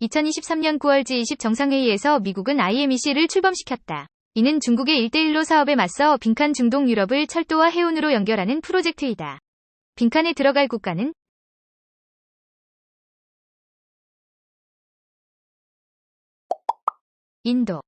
2023년 9월 G20 정상회의에서 미국은 IMEC를 출범시켰다. 이는 중국의 1대1로 사업에 맞서 빈칸 중동 유럽을 철도와 해운으로 연결하는 프로젝트이다. 빈칸에 들어갈 국가는 인도.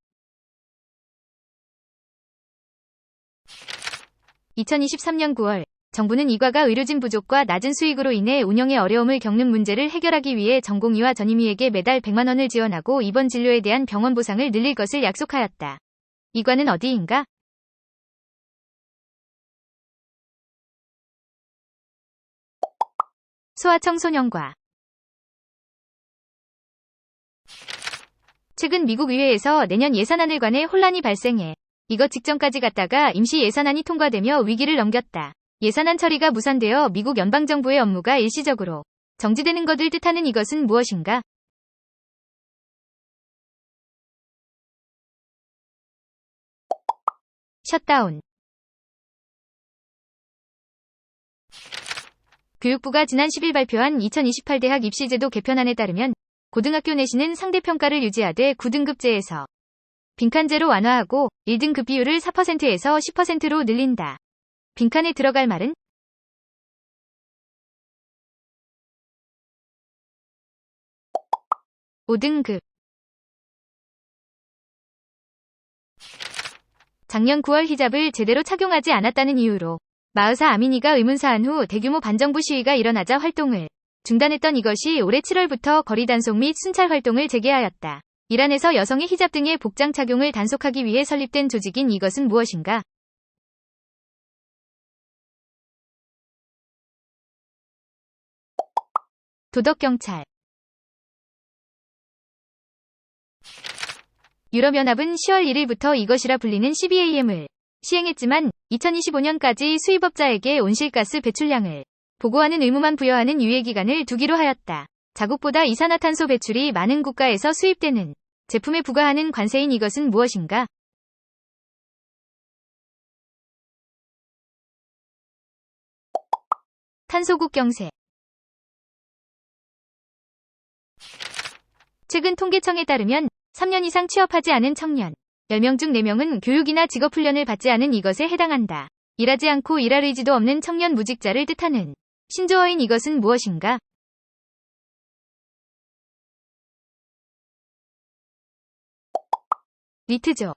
2023년 9월 정부는 이과가 의료진 부족과 낮은 수익으로 인해 운영에 어려움을 겪는 문제를 해결하기 위해 전공의와 전임의에게 매달 100만 원을 지원하고 입원 진료에 대한 병원 보상을 늘릴 것을 약속하였다. 이과는 어디인가? 소아청소년과. 최근 미국 의회에서 내년 예산안을 관해 혼란이 발생해 이것 직전까지 갔다가 임시 예산안이 통과되며 위기를 넘겼다. 예산안 처리가 무산되어 미국 연방정부의 업무가 일시적으로 정지되는 것을 뜻하는 이것은 무엇인가? 셧다운. 교육부가 지난 10일 발표한 2028 대학 입시제도 개편안에 따르면 고등학교 내신은 상대평가를 유지하되 9등급제에서 빈칸제로 완화하고 1등급 비율을 4%에서 10%로 늘린다. 빈칸에 들어갈 말은? (5등급) 작년 9월 히잡을 제대로 착용하지 않았다는 이유로 마흐사 아미니가 의문사한 후 대규모 반정부 시위가 일어나자 활동을 중단했던 이것이 올해 7월부터 거리 단속 및 순찰 활동을 재개하였다. 이란에서 여성의 히잡 등의 복장 착용을 단속하기 위해 설립된 조직인 이것은 무엇인가? 도덕경찰. 유럽연합은 10월 1일부터 이것이라 불리는 CBAM을 시행했지만 2025년까지 수입업자에게 온실가스 배출량을 보고하는 의무만 부여하는 유예기간을 두기로 하였다. 자국보다 이산화탄소 배출이 많은 국가에서 수입되는 제품에 부과하는 관세인 이것은 무엇인가? 탄소국 경세. 최근 통계청에 따르면 3년 이상 취업하지 않은 청년 10명 중 4명은 교육이나 직업훈련을 받지 않은 이것에 해당한다. 일하지 않고 일할 의지도 없는 청년 무직자를 뜻하는 신조어인 이것은 무엇인가? 리트족.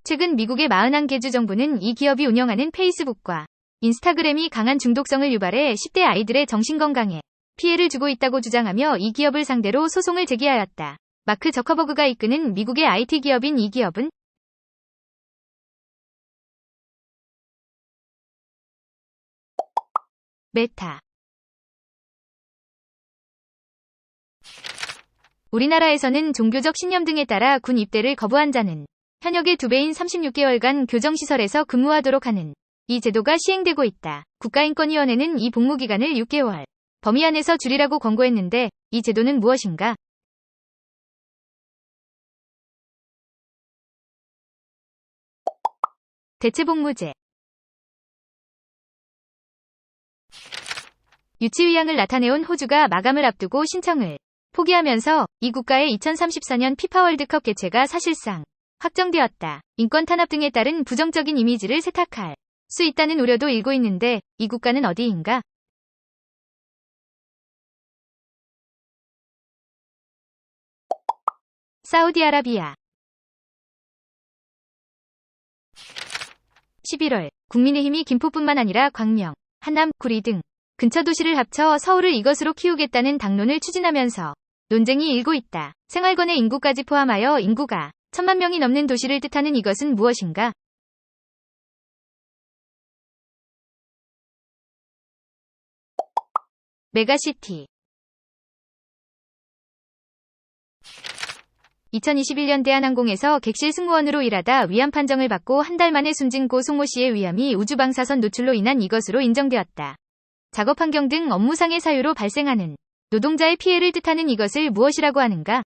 최근 미국의 41개 주 정부는 이 기업이 운영하는 페이스북과 인스타그램이 강한 중독성을 유발해 10대 아이들의 정신건강에 피해를 주고 있다고 주장하며 이 기업을 상대로 소송을 제기하였다. 마크 저커버그가 이끄는 미국의 IT 기업인 이 기업은 메타. 우리나라에서는 종교적 신념 등에 따라 군 입대를 거부한 자는 현역의 2배인 36개월간 교정시설에서 근무하도록 하는 이 제도가 시행되고 있다. 국가인권위원회는 이 복무기간을 6개월 범위 안에서 줄이라고 권고했는데 이 제도는 무엇인가? 대체복무제. 유치의향을 나타내온 호주가 마감을 앞두고 신청을 포기하면서 이 국가의 2034년 피파 월드컵 개최가 사실상 확정되었다. 인권 탄압 등에 따른 부정적인 이미지를 세탁할 수 있다는 우려도 일고 있는데 이 국가는 어디인가? 사우디아라비아. 11월 국민의힘이 김포뿐만 아니라 광명, 하남, 구리 등 근처 도시를 합쳐 서울을 이것으로 키우겠다는 당론을 추진하면서 논쟁이 일고 있다. 생활권의 인구까지 포함하여 인구가 1000만 명이 넘는 도시를 뜻하는 이것은 무엇인가? 메가시티. 2021년 대한항공에서 객실 승무원으로 일하다 위암 판정을 받고 한 달 만에 숨진 고 송모 씨의 위암이 우주방사선 노출로 인한 이것으로 인정되었다. 작업 환경 등 업무상의 사유로 발생하는 노동자의 피해를 뜻하는 이것을 무엇이라고 하는가?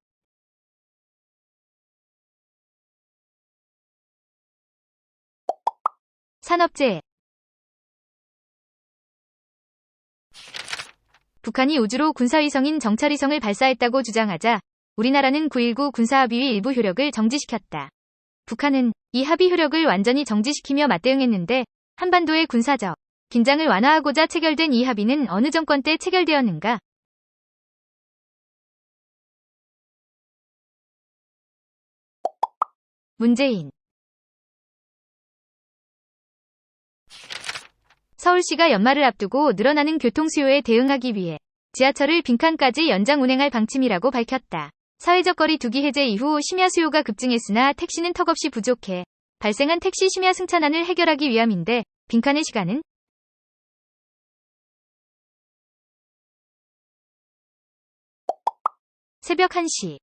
산업재해. 북한이 우주로 군사위성인 정찰위성을 발사했다고 주장하자 우리나라는 9.19 군사합의의 일부 효력을 정지시켰다. 북한은 이 합의 효력을 완전히 정지시키며 맞대응했는데 한반도의 군사적 긴장을 완화하고자 체결된 이 합의는 어느 정권 때 체결되었는가? 문재인. 서울시가 연말을 앞두고 늘어나는 교통 수요에 대응하기 위해 지하철을 빈칸까지 연장 운행할 방침이라고 밝혔다. 사회적 거리 두기 해제 이후 심야 수요가 급증했으나 택시는 턱없이 부족해 발생한 택시 심야 승차난을 해결하기 위함인데 빈칸의 시간은? 새벽 1시.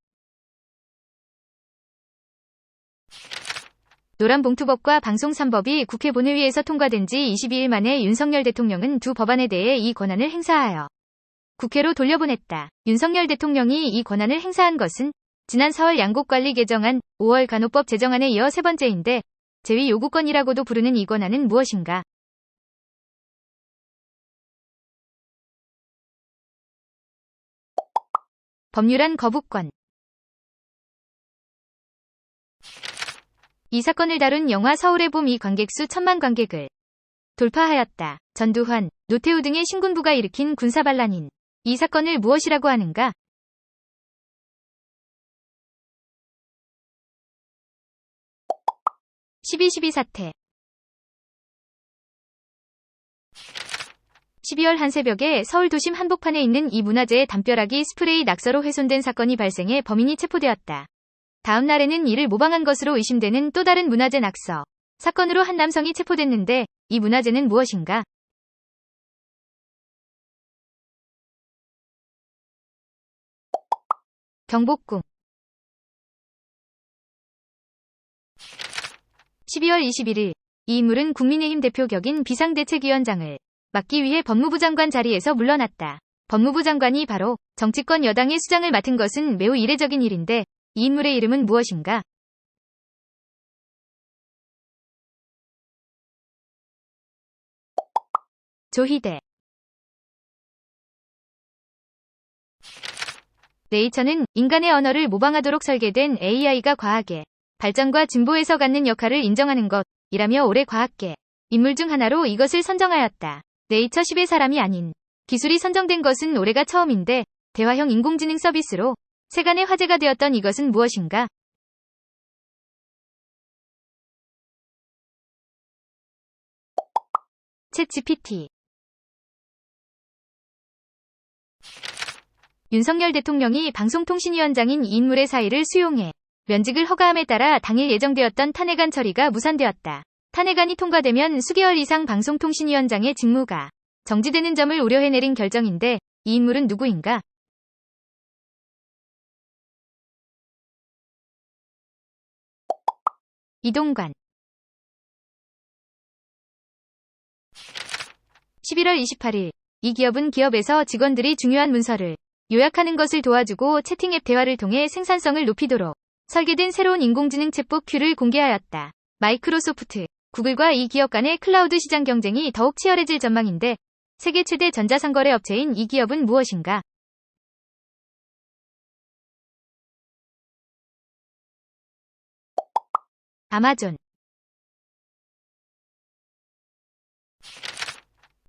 노란봉투법과 방송 3법이 국회 본회의에서 통과된 지 22일 만에 윤석열 대통령은 두 법안에 대해 이 권한을 행사하여 국회로 돌려보냈다. 윤석열 대통령이 이 권한을 행사한 것은 지난 4월 양곡관리 개정안, 5월 간호법 제정안에 이어 세 번째인데 제위 요구권이라고도 부르는 이 권한은 무엇인가? 법률안 거부권. 이 사건을 다룬 영화 서울의 봄이 관객수 1,000만 관객을 돌파하였다. 전두환, 노태우 등의 신군부가 일으킨 군사반란인 이 사건을 무엇이라고 하는가? 12.12 사태. 12월 한 새벽에 서울 도심 한복판에 있는 이 문화재의 담벼락이 스프레이 낙서로 훼손된 사건이 발생해 범인이 체포되었다. 다음 날에는 이를 모방한 것으로 의심되는 또 다른 문화재 낙서 사건으로 한 남성이 체포됐는데 이 문화재는 무엇인가? 경복궁. 12월 21일 이 인물은 국민의힘 대표 격인 비상대책위원장을 맡기 위해 법무부 장관 자리에서 물러났다. 법무부 장관이 바로 정치권 여당의 수장을 맡은 것은 매우 이례적인 일인데 이 인물의 이름은 무엇인가? 조희대. 네이처는 인간의 언어를 모방하도록 설계된 AI가 과학의 발전과 진보에서 갖는 역할을 인정하는 것이라며 올해 과학계 인물 중 하나로 이것을 선정하였다. 네이처 10의 사람이 아닌 기술이 선정된 것은 올해가 처음인데 대화형 인공지능 서비스로 세간의 화제가 되었던 이것은 무엇인가? 챗 GPT. 윤석열 대통령이 방송통신위원장인 이 인물의 사의를 수용해 면직을 허가함에 따라 당일 예정되었던 탄핵안 처리가 무산되었다. 탄핵안이 통과되면 수개월 이상 방송통신위원장의 직무가 정지되는 점을 우려해 내린 결정인데 이 인물은 누구인가? 이동관. 11월 28일 이 기업은 기업에서 직원들이 중요한 문서를 요약하는 것을 도와주고 채팅앱 대화를 통해 생산성을 높이도록 설계된 새로운 인공지능 챗봇 Q를 공개하였다. 마이크로소프트, 구글과 이 기업 간의 클라우드 시장 경쟁이 더욱 치열해질 전망인데 세계 최대 전자상거래 업체인 이 기업은 무엇인가? 아마존.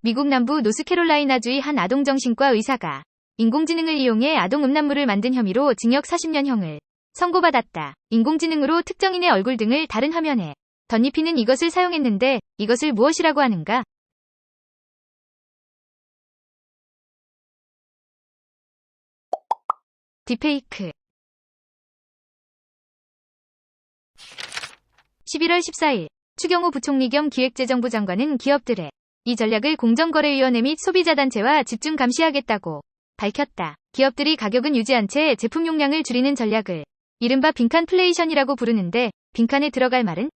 미국 남부 노스캐롤라이나주의 한 아동정신과 의사가 인공지능을 이용해 아동 음란물을 만든 혐의로 징역 40년형을 선고받았다. 인공지능으로 특정인의 얼굴 등을 다른 화면에 덧입히는 이것을 사용했는데 이것을 무엇이라고 하는가? 딥페이크. 11월 14일 추경호 부총리 겸 기획재정부 장관은 기업들의 이 전략을 공정거래위원회 및 소비자단체와 집중 감시하겠다고 밝혔다. 기업들이 가격은 유지한 채 제품 용량을 줄이는 전략을 이른바 빈칸플레이션이라고 부르는데 빈칸에 들어갈 말은?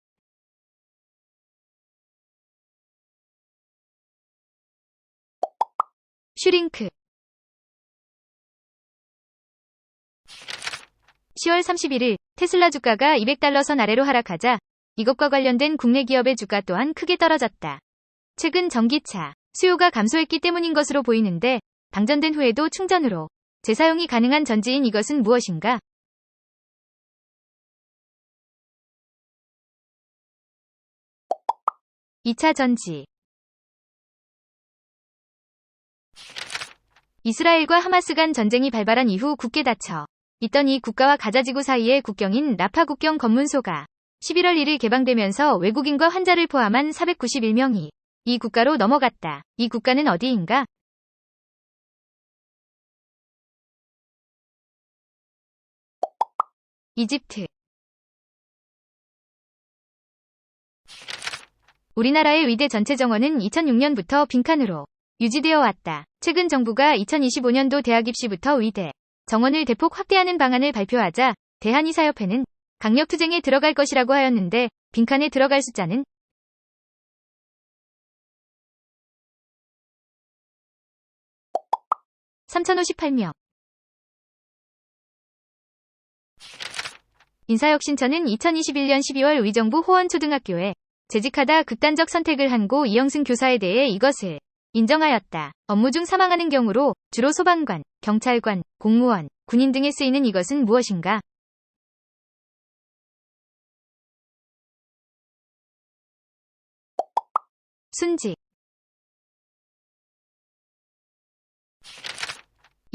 슈링크. 10월 31일 테슬라 주가가 $200선 아래로 하락하자 이것과 관련된 국내 기업의 주가 또한 크게 떨어졌다. 최근 전기차 수요가 감소했기 때문인 것으로 보이는데 방전된 후에도 충전으로 재사용이 가능한 전지인 이것은 무엇인가? (2차) 전지. 이스라엘과 하마스 간 전쟁이 발발한 이후 굳게 닫혀 있던 이 국가와 가자지구 사이의 국경인 라파 국경 검문소가 11월 1일 개방되면서 외국인과 환자를 포함한 491명이 이 국가로 넘어갔다. 이 국가는 어디인가? 이집트. 우리나라의 의대 전체 정원은 2006년부터 빈칸으로 유지되어 왔다. 최근 정부가 2025년도 대학 입시부터 의대 정원을 대폭 확대하는 방안을 발표하자 대한의사협회는 강력투쟁에 들어갈 것이라고 하였는데 빈칸에 들어갈 숫자는 3,058명. 인사혁신처는 2021년 12월 의정부 호원초등학교에 재직하다 극단적 선택을 한 고 이영승 교사에 대해 이것을 인정하였다. 업무 중 사망하는 경우로 주로 소방관, 경찰관, 공무원, 군인 등에 쓰이는 이것은 무엇인가? 순직.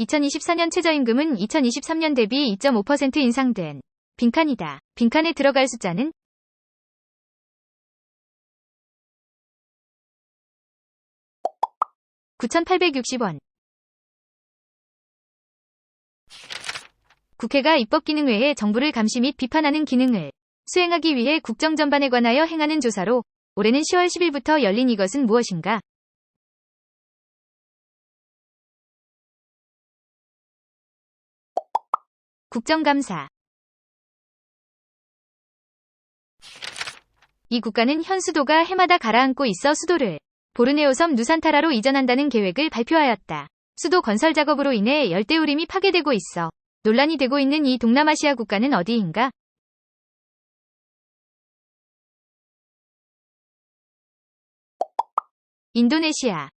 2024년 최저임금은 2023년 대비 2.5% 인상된 빈칸이다. 빈칸에 들어갈 숫자는 9,860원. 국회가 입법 기능 외에 정부를 감시 및 비판하는 기능을 수행하기 위해 국정 전반에 관하여 행하는 조사로 올해는 10월 10일부터 열린 이것은 무엇인가? 국정감사. 이 국가는 현 수도가 해마다 가라앉고 있어 수도를 보르네오 섬 누산타라로 이전한다는 계획을 발표하였다. 수도 건설 작업으로 인해 열대우림이 파괴되고 있어 논란이 되고 있는 이 동남아시아 국가는 어디인가? 인도네시아.